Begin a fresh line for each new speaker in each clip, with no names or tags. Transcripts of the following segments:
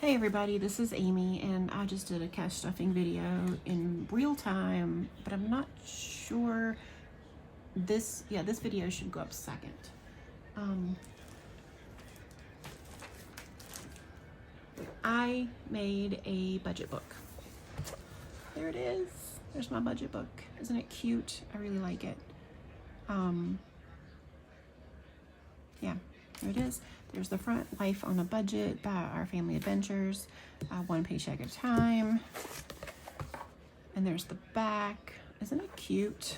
Hey everybody, this is Amy, and I just did a cash stuffing video in real time, but I'm not sure this video should go up second. I made a budget book. There it is. There's my budget book. Isn't it cute? I really like it. Yeah, there it is. There's the front, Life on a Budget by Our Family Adventures, one paycheck at a time. And there's the back. Isn't it cute?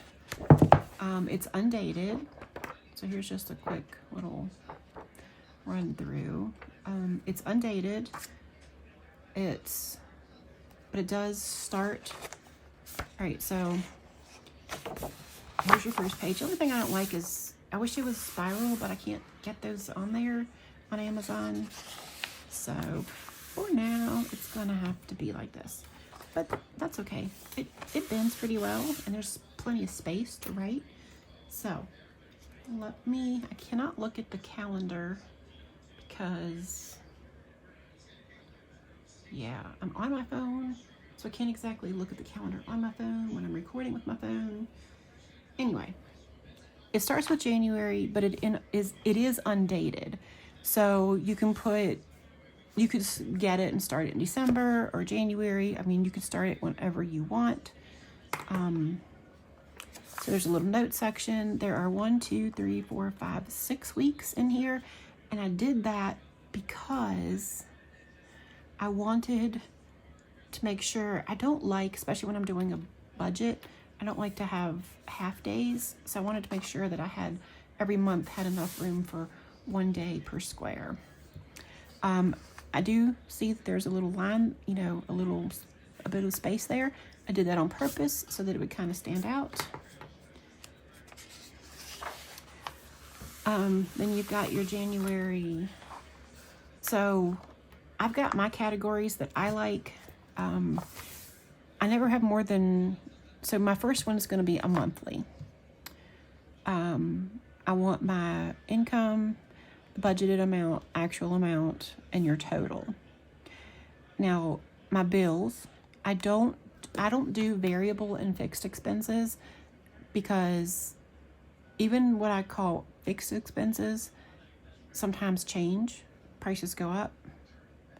It's undated. So here's just a quick little run through. It's undated. But it does start. All right, so here's your first page. The only thing I don't like is, I wish it was spiral, but I can't get those on there on Amazon. So for now, it's gonna have to be like this, but that's okay. It bends pretty well, and there's plenty of space to write. So I cannot look at the calendar because, yeah, I'm on my phone, so I can't exactly look at the calendar on my phone when I'm recording with my phone. Anyway, it starts with January, but it is undated. So you could get it and start it in December or January. I mean, you could start it whenever you want. So there's a little note section. There are 1, 2, 3, 4, 5, 6 weeks in here. And I did that because I wanted to make sure, I don't like, especially when I'm doing a budget, I don't like to have half days. So I wanted to make sure that I had, every month had enough room for 1 day per square. I do see that there's a little line, a bit of space there. I did that on purpose so that it would kind of stand out. Then you've got your January. So I've got my categories that I like. I never have more than, so my first one is going to be a monthly. I want my income, budgeted amount, actual amount, and your total. Now, my bills, I don't do variable and fixed expenses, because even what I call fixed expenses sometimes change. Prices go up.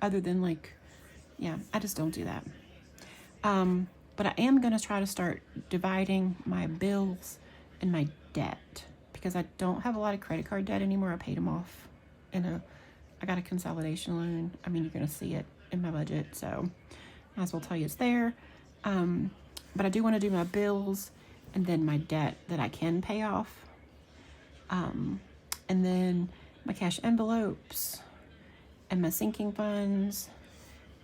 Other than I just don't do that. But I am going to try to start dividing my bills and my debt, because I don't have a lot of credit card debt anymore. I paid them off I got a consolidation loan. I mean, you're going to see it in my budget, so I might as well tell you it's there. But I do want to do my bills and then my debt that I can pay off. And then my cash envelopes and my sinking funds,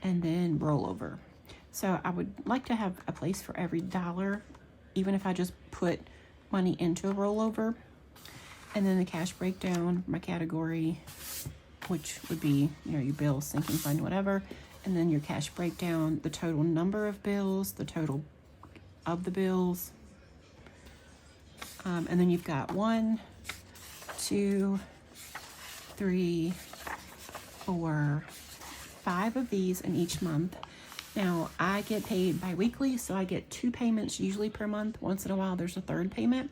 and then rollover. So I would like to have a place for every dollar, even if I just put money into a rollover. And then the cash breakdown, my category, which would be, your bills, sinking fund, whatever. And then your cash breakdown, the total number of bills, the total of the bills. And then you've got 1, 2, 3, 4, 5 of these in each month. Now, I get paid bi-weekly, so I get 2 payments usually per month. Once in a while, there's a third payment,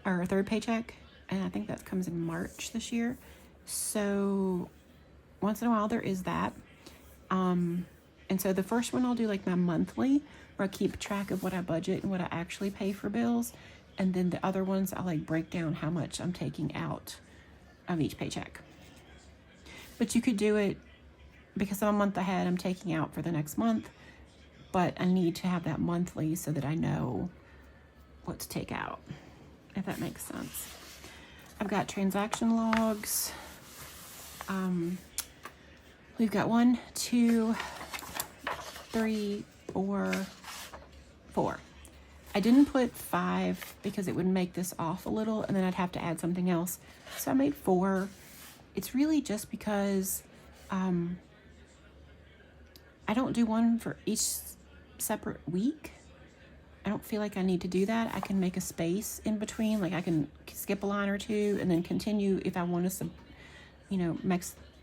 or a third paycheck, and I think that comes in March this year. So once in a while, there is that. And so the first one I'll do like my monthly, where I keep track of what I budget and what I actually pay for bills. And then the other ones, I'll break down how much I'm taking out of each paycheck. But you could do it, because I'm a month ahead, I'm taking out for the next month, but I need to have that monthly so that I know what to take out, if that makes sense. I've got transaction logs. We've got 1, 2, 3, 4. I didn't put 5 because it would make this off a little, and then I'd have to add something else. So I made 4. It's really just because I don't do one for each separate week. I don't feel like I need to do that. I can make a space in between, like I can skip a line or two and then continue if I want to,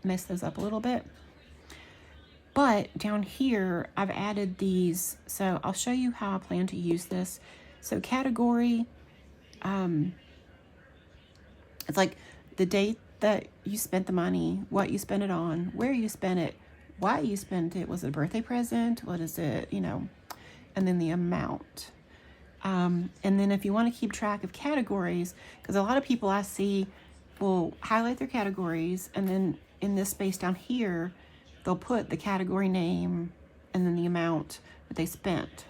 mess those up a little bit. But down here, I've added these. So I'll show you how I plan to use this. So category, it's like the date that you spent the money, what you spent it on, where you spent it, why you spent it. Was it a birthday present? What is it? And then the amount. And then if you want to keep track of categories, because a lot of people I see will highlight their categories, and then in this space down here, they'll put the category name and then the amount that they spent.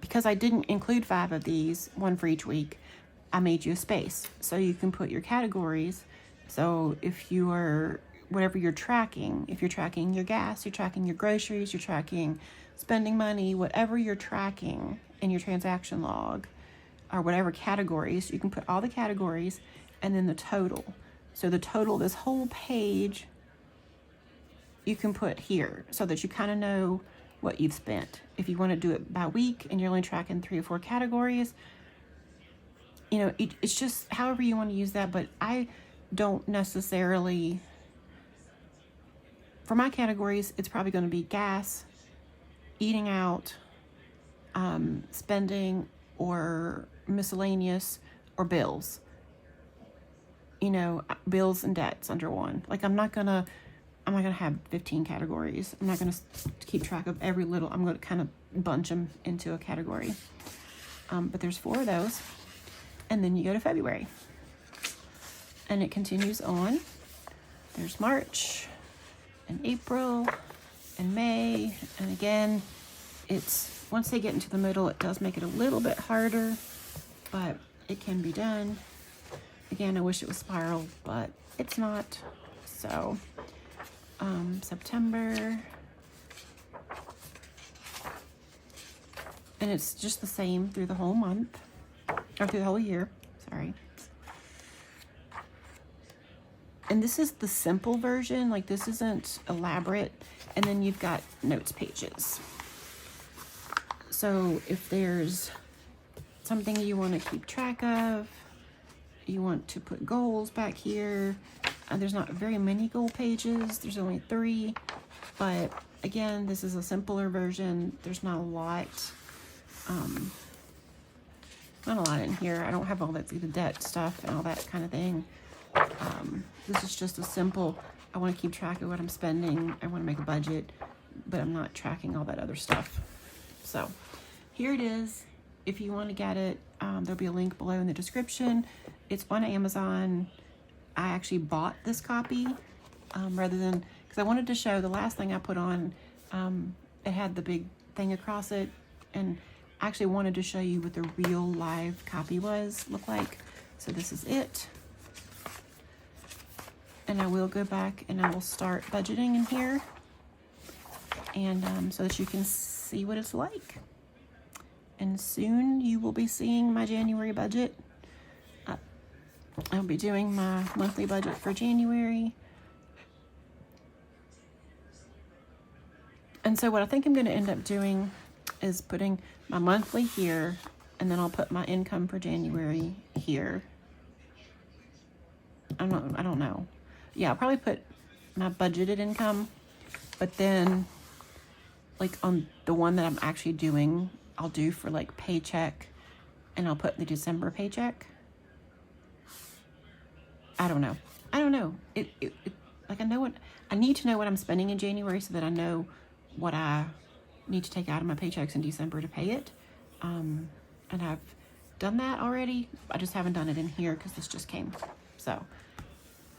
Because I didn't include 5 of these, one for each week, I made you a space so you can put your categories. So if you are, whatever you're tracking, if you're tracking your gas, you're tracking your groceries, you're tracking spending money, whatever you're tracking in your transaction log, or whatever categories, you can put all the categories and then the total. So the total, this whole page, you can put here so that you kind of know what you've spent. If you want to do it by week and you're only tracking 3 or 4 categories, it's just however you want to use that. But I don't necessarily, for my categories, it's probably going to be gas, eating out, spending, or miscellaneous, or bills. Bills and debts under one. Like I'm not gonna have 15 categories. I'm not gonna keep track of every little. I'm gonna kind of bunch them into a category. But there's 4 of those, and then you go to February, and it continues on. There's March, and April, and May, and again, it's once they get into the middle, it does make it a little bit harder, but it can be done. Again, I wish it was spiral, but it's not. So September, and it's just the same through the whole month, or through the whole year, sorry. And this is the simple version, like this isn't elaborate. And then you've got notes pages. So if there's something you want to keep track of, you want to put goals back here. There's not very many goal pages. There's only 3. But again, this is a simpler version. There's not a lot. Not a lot in here. I don't have all that, the debt stuff and all that kind of thing. This is just a simple, I want to keep track of what I'm spending. I want to make a budget, but I'm not tracking all that other stuff. So here it is. If you want to get it, there'll be a link below in the description. It's on Amazon. I actually bought this copy rather than, because I wanted to show the last thing I put on, it had the big thing across it, and I actually wanted to show you what the real live copy looked like. So this is it. And I will go back and I will start budgeting in here, and so that you can see what it's like. And soon you will be seeing my January budget. I'll be doing my monthly budget for January. And so what I think I'm going to end up doing is putting my monthly here, and then I'll put my income for January here. I don't know. Yeah, I'll probably put my budgeted income, but then like on the one that I'm actually doing, I'll do for like paycheck, and I'll put the December paycheck. I don't know. It like I need to know what I'm spending in January so that I know what I need to take out of my paychecks in December to pay it. And I've done that already. I just haven't done it in here because this just came. So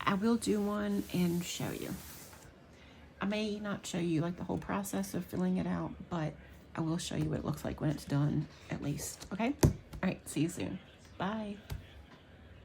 I will do one and show you. I may not show you like the whole process of filling it out, but I will show you what it looks like when it's done, at least. Okay? All right, see you soon. Bye.